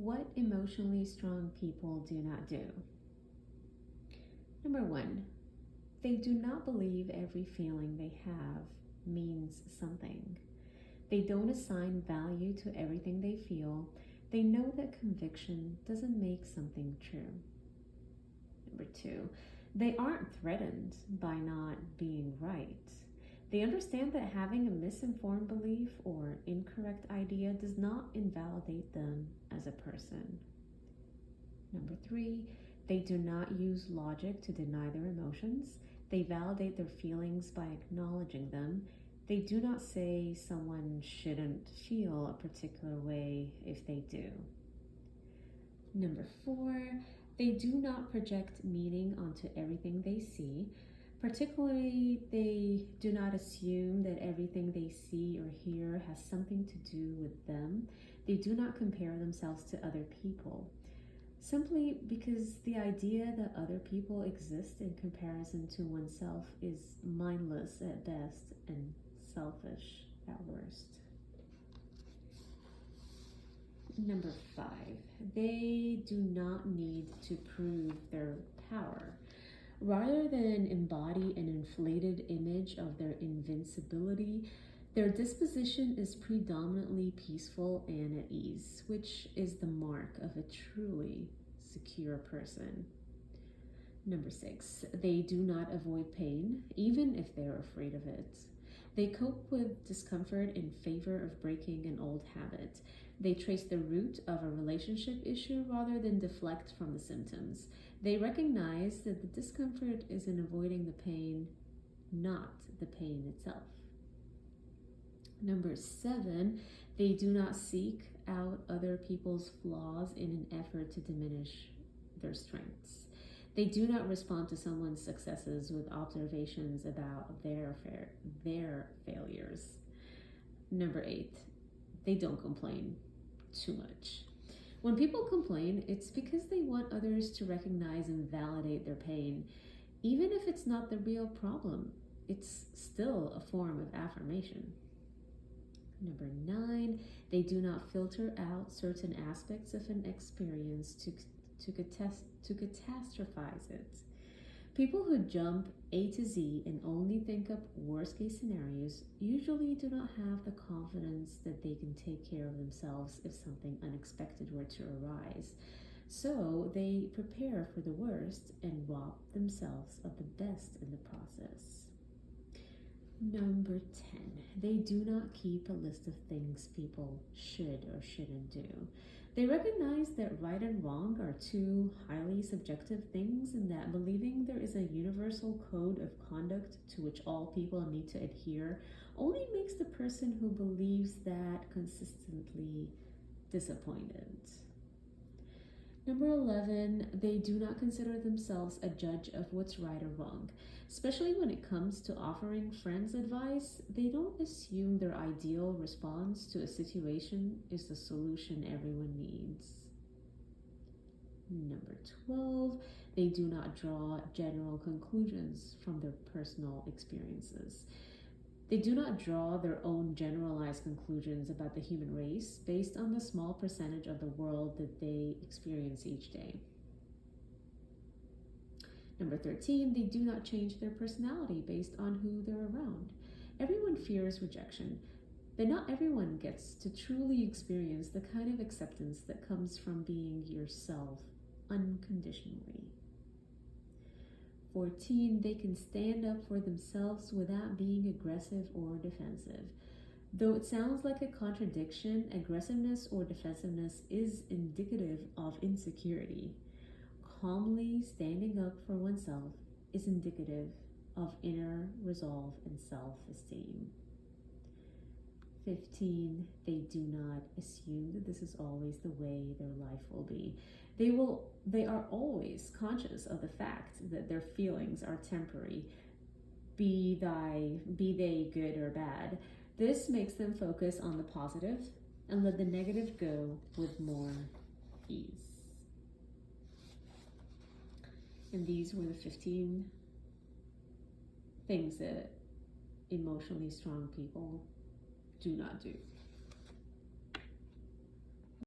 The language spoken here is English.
What emotionally strong people do not do. Number one, they do not believe every feeling they have means something. They don't assign value to everything they feel. They know that conviction doesn't make something true. Number two, they aren't threatened by not being right. They understand that having a misinformed belief or incorrect idea does not invalidate them as a person. Number three, they do not use logic to deny their emotions. They validate their feelings by acknowledging them. They do not say someone shouldn't feel a particular way if they do. Number four, they do not project meaning onto everything they see. Particularly, they do not assume that everything they see or hear has something to do with them. They do not compare themselves to other people, simply because the idea that other people exist in comparison to oneself is mindless at best and selfish at worst. Number five, they do not need to prove their power. Rather than embody an inflated image of their invincibility, their disposition is predominantly peaceful and at ease, which is the mark of a truly secure person. Number six, they do not avoid pain, even if they're afraid of it. They cope with discomfort in favor of breaking an old habit. They trace the root of a relationship issue rather than deflect from the symptoms. They recognize that the discomfort is in avoiding the pain, not the pain itself. Number seven, they do not seek out other people's flaws in an effort to diminish their strengths. They do not respond to someone's successes with observations about their failures. Number eight, they don't complain too much. When people complain, it's because they want others to recognize and validate their pain. Even if it's not the real problem, it's still a form of affirmation. Number nine, they do not filter out certain aspects of an experience to catastrophize it. People who jump A to Z and only think up worst case scenarios usually do not have the confidence that they can take care of themselves if something unexpected were to arise. So they prepare for the worst and rob themselves of the best in the process. Number 10, they do not keep a list of things people should or shouldn't do. They recognize that right and wrong are two highly subjective things, and that believing there is a universal code of conduct to which all people need to adhere only makes the person who believes that consistently disappointed. Number 11, they do not consider themselves a judge of what's right or wrong. Especially when it comes to offering friends advice, they don't assume their ideal response to a situation is the solution everyone needs. Number 12, they do not draw general conclusions from their personal experiences. They do not draw their own generalized conclusions about the human race based on the small percentage of the world that they experience each day. Number 13, they do not change their personality based on who they're around. Everyone fears rejection, but not everyone gets to truly experience the kind of acceptance that comes from being yourself unconditionally. 14, they can stand up for themselves without being aggressive or defensive. Though it sounds like a contradiction, aggressiveness or defensiveness is indicative of insecurity. Calmly standing up for oneself is indicative of inner resolve and self-esteem. 15, they do not assume that this is always the way their life will be. They are always conscious of the fact that their feelings are temporary, be they good or bad. This makes them focus on the positive and let the negative go with more ease. And these were the 15 things that emotionally strong people do not do.